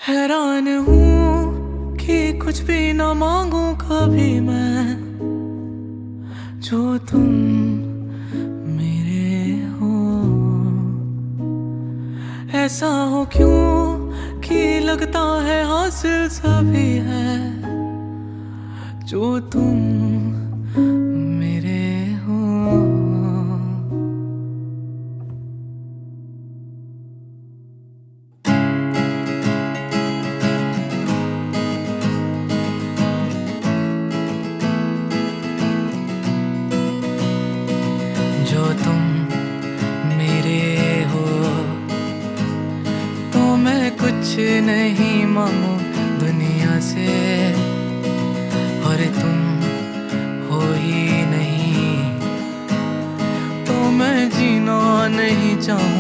हैरान हूँ कि कुछ भी ना मांगू कभी मैं, जो तुम मेरे हो। ऐसा हो क्यों कि लगता है हासिल सभी है, जो तुम मेरे हो। जो तुम मेरे हो, तो मैं कुछ नहीं मांगू दुनिया से, और तुम हो ही नहीं तो मैं जीना नहीं चाहूँ।